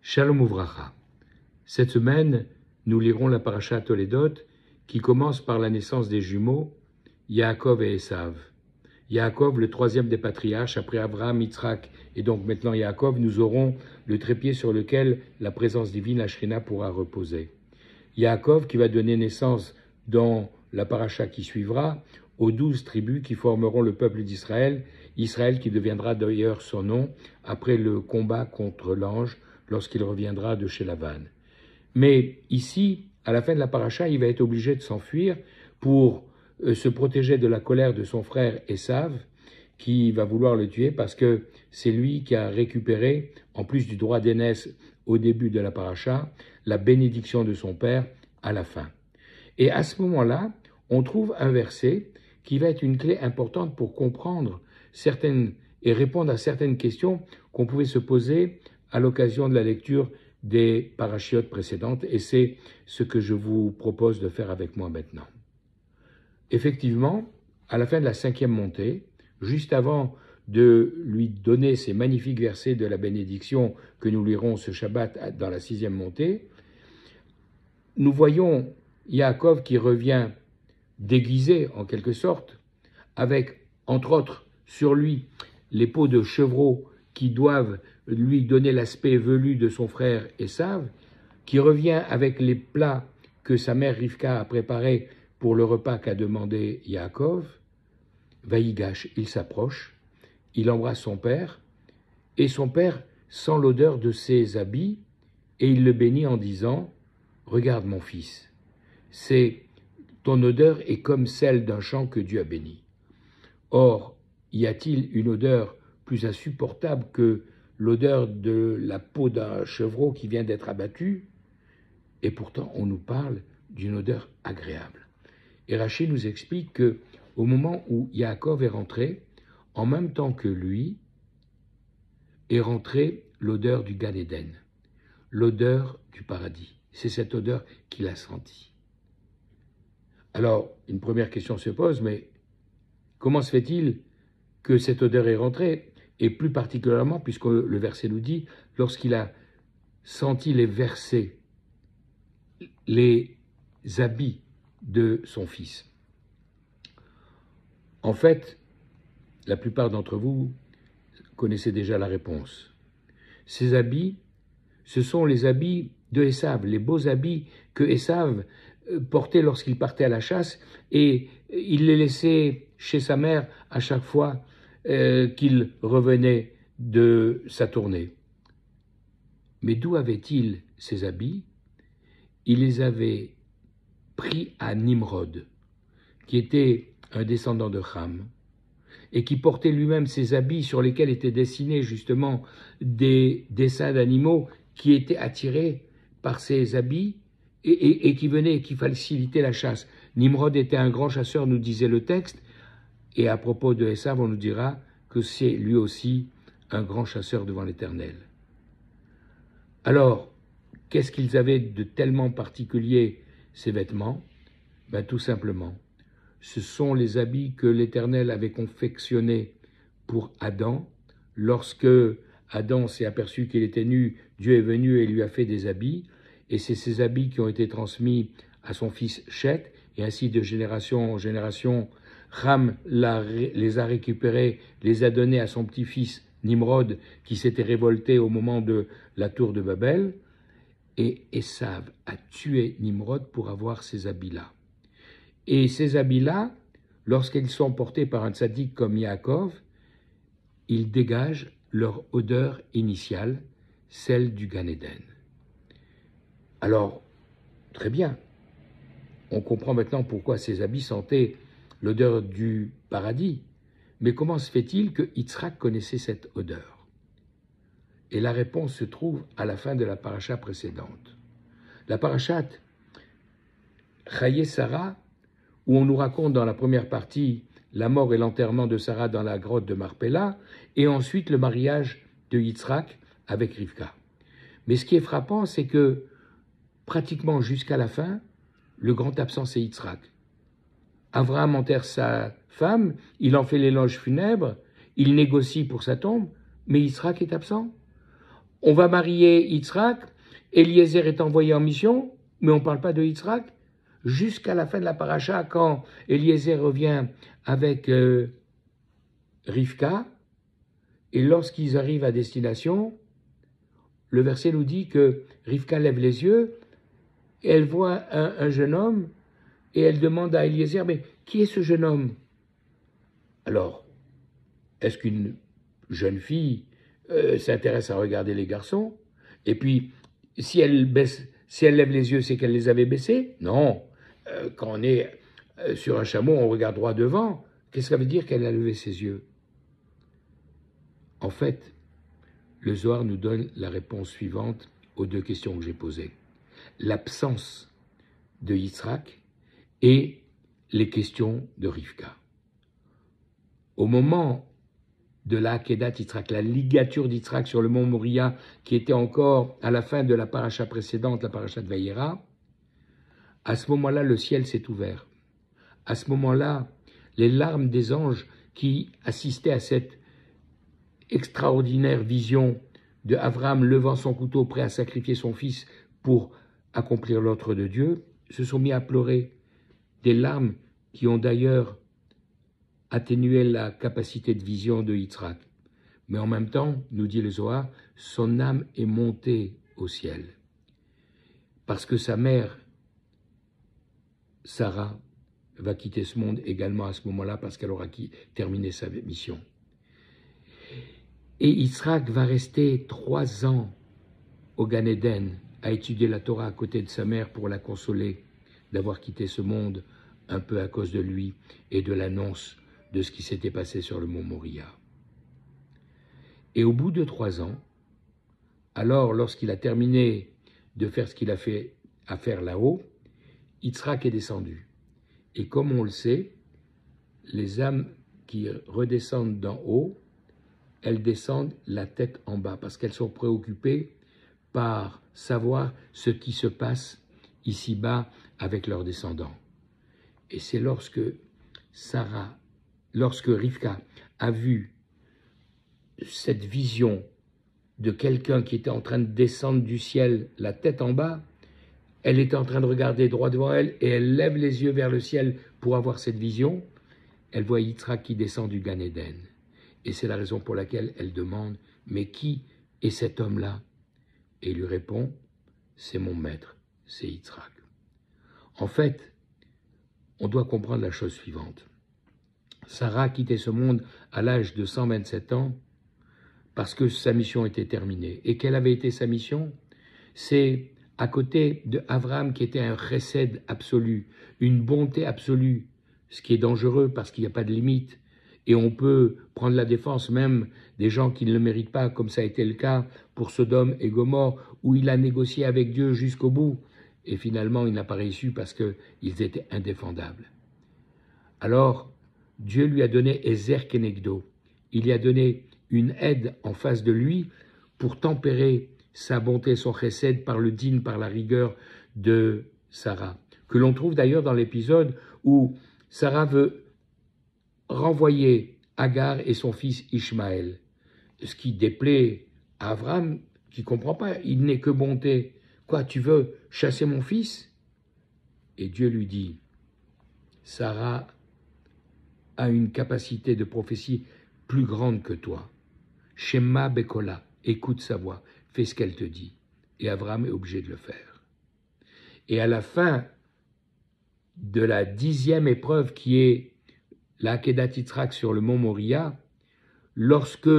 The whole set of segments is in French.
Shalom Uvracha. Cette semaine, nous lirons la paracha Toledot qui commence par la naissance des jumeaux, Yaakov et Esav. Yaakov, le troisième des patriarches, après Abraham, Yitzhak et donc maintenant Yaakov, nous aurons le trépied sur lequel la présence divine, la Shrina, pourra reposer. Yaakov qui va donner naissance dans la paracha qui suivra aux 12 tribus qui formeront le peuple d'Israël, Israël qui deviendra d'ailleurs son nom après le combat contre l'ange lorsqu'il reviendra de chez Lavan. Mais ici, à la fin de la paracha, il va être obligé de s'enfuir pour se protéger de la colère de son frère Esav, qui va vouloir le tuer parce que c'est lui qui a récupéré, en plus du droit d'aînesse au début de la paracha, la bénédiction de son père à la fin. Et à ce moment-là, on trouve un verset qui va être une clé importante pour comprendre certaines et répondre à certaines questions qu'on pouvait se poser à l'occasion de la lecture des parachiotes précédentes, et c'est ce que je vous propose de faire avec moi maintenant. Effectivement, à la fin de la 5e montée, juste avant de lui donner ces magnifiques versets de la bénédiction que nous lirons ce Shabbat dans la 6e montée, nous voyons Yaakov qui revient déguisé en quelque sorte, avec entre autres sur lui les peaux de chevreau qui doivent lui donner l'aspect velu de son frère Esav, qui revient avec les plats que sa mère Rivka a préparés pour le repas qu'a demandé Yaakov. Vaïgash, il s'approche, il embrasse son père, et son père sent l'odeur de ses habits, et il le bénit en disant « Regarde mon fils, ton odeur est comme celle d'un champ que Dieu a béni. » Or, y a-t-il une odeur plus insupportable que l'odeur de la peau d'un chevreau qui vient d'être abattu? Et pourtant, on nous parle d'une odeur agréable. Et Rachid nous explique que au moment où Yaakov est rentré, en même temps que lui, est rentrée l'odeur du Gan Eden, l'odeur du paradis. C'est cette odeur qu'il a sentie. Alors, une première question se pose, mais comment se fait-il que cette odeur est rentrée? Et plus particulièrement, puisque le verset nous dit, lorsqu'il a senti les versets, les habits de son fils. En fait, la plupart d'entre vous connaissez déjà la réponse. Ces habits, ce sont les habits de Esav, les beaux habits que Esav portait lorsqu'il partait à la chasse, et il les laissait chez sa mère à chaque fois qu'il revenait de sa tournée. Mais d'où avait-il ces habits? Il les avait pris à Nimrod, qui était un descendant de Ham, et qui portait lui-même ces habits sur lesquels étaient dessinés justement des dessins d'animaux qui étaient attirés par ces habits et qui facilitaient la chasse. Nimrod était un grand chasseur, nous disait le texte, et à propos de Esav, on nous dira que c'est lui aussi un grand chasseur devant l'Éternel. Alors, qu'est-ce qu'ils avaient de tellement particulier, ces vêtements? Tout simplement, ce sont les habits que l'Éternel avait confectionnés pour Adam. Lorsque Adam s'est aperçu qu'il était nu, Dieu est venu et lui a fait des habits, et c'est ces habits qui ont été transmis à son fils Chet, et ainsi de génération en génération, Ham les a récupérés, les a donnés à son petit-fils Nimrod, qui s'était révolté au moment de la tour de Babel, et Esav a tué Nimrod pour avoir ces habits-là. Et ces habits-là, lorsqu'ils sont portés par un tzaddik comme Yaakov, ils dégagent leur odeur initiale, celle du Gan Eden. Alors, très bien, on comprend maintenant pourquoi ces habits sentaient l'odeur du paradis. Mais comment se fait-il que Yitzhak connaissait cette odeur? Et la réponse se trouve à la fin de la paracha précédente. La parachat Chaye Sarah, où on nous raconte dans la première partie la mort et l'enterrement de Sarah dans la grotte de Marpella, et ensuite le mariage de Yitzhak avec Rivka. Mais ce qui est frappant, c'est que pratiquement jusqu'à la fin, le grand absent, c'est Yitzhak. Abraham enterre sa femme, il en fait l'éloge funèbre, il négocie pour sa tombe, mais Yitzhak est absent. on va marier Yitzhak, Eliezer est envoyé en mission, mais on ne parle pas de Yitzhak, jusqu'à la fin de la paracha, quand Eliezer revient avec Rivka, et lorsqu'ils arrivent à destination, le verset nous dit que Rivka lève les yeux, et elle voit un jeune homme, et elle demande à Eliezer, mais qui est ce jeune homme? Alors, est-ce qu'une jeune fille s'intéresse à regarder les garçons? Et puis, si elle lève les yeux, c'est qu'elle les avait baissés? Non. Quand on est sur un chameau, on regarde droit devant. Qu'est-ce que ça veut dire qu'elle a levé ses yeux? En fait, le Zohar nous donne la réponse suivante aux deux questions que j'ai posées. L'absence de Yitzhak et les questions de Rivka. Au moment de la Akedat Yitzhak, la ligature d'Yitzhak sur le mont Moria, qui était encore à la fin de la paracha précédente, la paracha de Vayera, à ce moment-là, le ciel s'est ouvert. À ce moment-là, les larmes des anges qui assistaient à cette extraordinaire vision de Abraham levant son couteau prêt à sacrifier son fils pour accomplir l'ordre de Dieu, se sont mis à pleurer. Des larmes qui ont d'ailleurs atténué la capacité de vision de Yitzhak. Mais en même temps, nous dit le Zohar, son âme est montée au ciel. Parce que sa mère, Sarah, va quitter ce monde également à ce moment-là, parce qu'elle aura terminé sa mission. Et Yitzhak va rester 3 ans au Gan Eden, à étudier la Torah à côté de sa mère pour la consoler d'avoir quitté ce monde un peu à cause de lui et de l'annonce de ce qui s'était passé sur le mont Moria. Et au bout de 3 ans, alors lorsqu'il a terminé de faire ce qu'il a fait à faire là-haut, Yitzhak est descendu. Et comme on le sait, les âmes qui redescendent d'en haut, elles descendent la tête en bas parce qu'elles sont préoccupées par savoir ce qui se passe ici-bas avec leurs descendants. Et c'est lorsque Rivka a vu cette vision de quelqu'un qui était en train de descendre du ciel, la tête en bas, elle était en train de regarder droit devant elle et elle lève les yeux vers le ciel pour avoir cette vision. Elle voit Yitzhak qui descend du Gan Eden. Et c'est la raison pour laquelle elle demande « Mais qui est cet homme-là » Et il lui répond « C'est mon maître, c'est Yitzhak ». En fait, on doit comprendre la chose suivante. Sarah a quitté ce monde à l'âge de 127 ans parce que sa mission était terminée. Et quelle avait été sa mission? C'est à côté de Abraham qui était un chesed absolu, une bonté absolue, ce qui est dangereux parce qu'il n'y a pas de limite. Et on peut prendre la défense même des gens qui ne le méritent pas, comme ça a été le cas pour Sodome et Gomorrhe, où il a négocié avec Dieu jusqu'au bout. Et finalement, il n'a pas réussi parce qu'ils étaient indéfendables. Alors, Dieu lui a donné Ezer Kenegdo. Il lui a donné une aide en face de lui pour tempérer sa bonté, son chesed par le din, par la rigueur de Sarah. Que l'on trouve d'ailleurs dans l'épisode où Sarah veut renvoyer Agar et son fils Ishmaël. Ce qui déplaît à Abraham, qui ne comprend pas, il n'est que bonté. Quoi, tu veux chasser mon fils? Et Dieu lui dit, Sarah a une capacité de prophétie plus grande que toi. Shema Bekola, écoute sa voix, fais ce qu'elle te dit. Et Abraham est obligé de le faire. Et à la fin de la 10e épreuve qui est la Akedat Yitzhak sur le mont Moria, lorsque,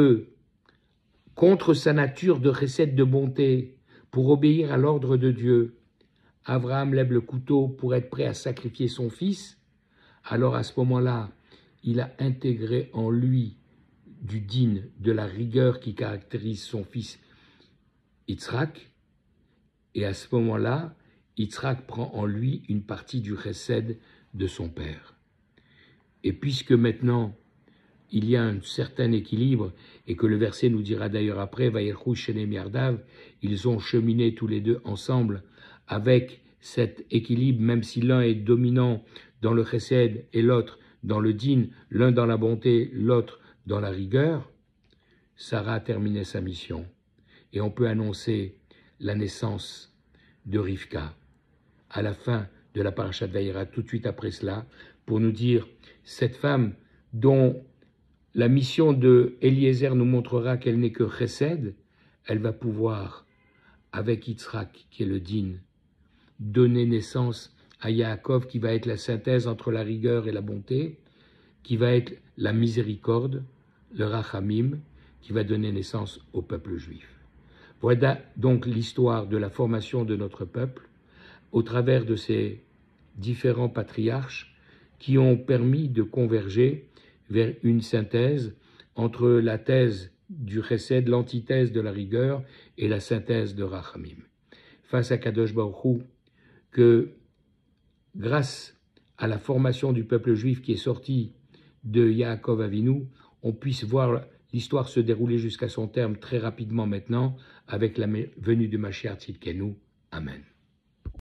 contre sa nature de chesed de bonté, pour obéir à l'ordre de Dieu, Abraham lève le couteau pour être prêt à sacrifier son fils, alors à ce moment-là, il a intégré en lui du din, de la rigueur qui caractérise son fils Yitzhak, et à ce moment-là, Yitzhak prend en lui une partie du chesed de son père. Et puisque maintenant, il y a un certain équilibre, et que le verset nous dira d'ailleurs après, Vayelchou shenem yardav, ils ont cheminé tous les deux ensemble avec cet équilibre, même si l'un est dominant dans le chesed et l'autre dans le din, l'un dans la bonté, l'autre dans la rigueur, Sarah a terminé sa mission. et on peut annoncer la naissance de Rivka à la fin de la parasha de Vayera, tout de suite après cela, pour nous dire, cette femme dont la mission de Eliezer nous montrera qu'elle n'est que chesed, elle va pouvoir, avec Yitzhak, qui est le din, donner naissance à Yaakov, qui va être la synthèse entre la rigueur et la bonté, qui va être la miséricorde, le rachamim, qui va donner naissance au peuple juif. Voilà donc l'histoire de la formation de notre peuple au travers de ces différents patriarches qui ont permis de converger vers une synthèse entre la thèse du chesed, l'antithèse de la rigueur et la synthèse de rachamim. Face à Kadosh Baruch Hu, que grâce à la formation du peuple juif qui est sorti de Yaakov Avinu, on puisse voir l'histoire se dérouler jusqu'à son terme très rapidement maintenant avec la venue de Mashiach Tzidkenu. Amen.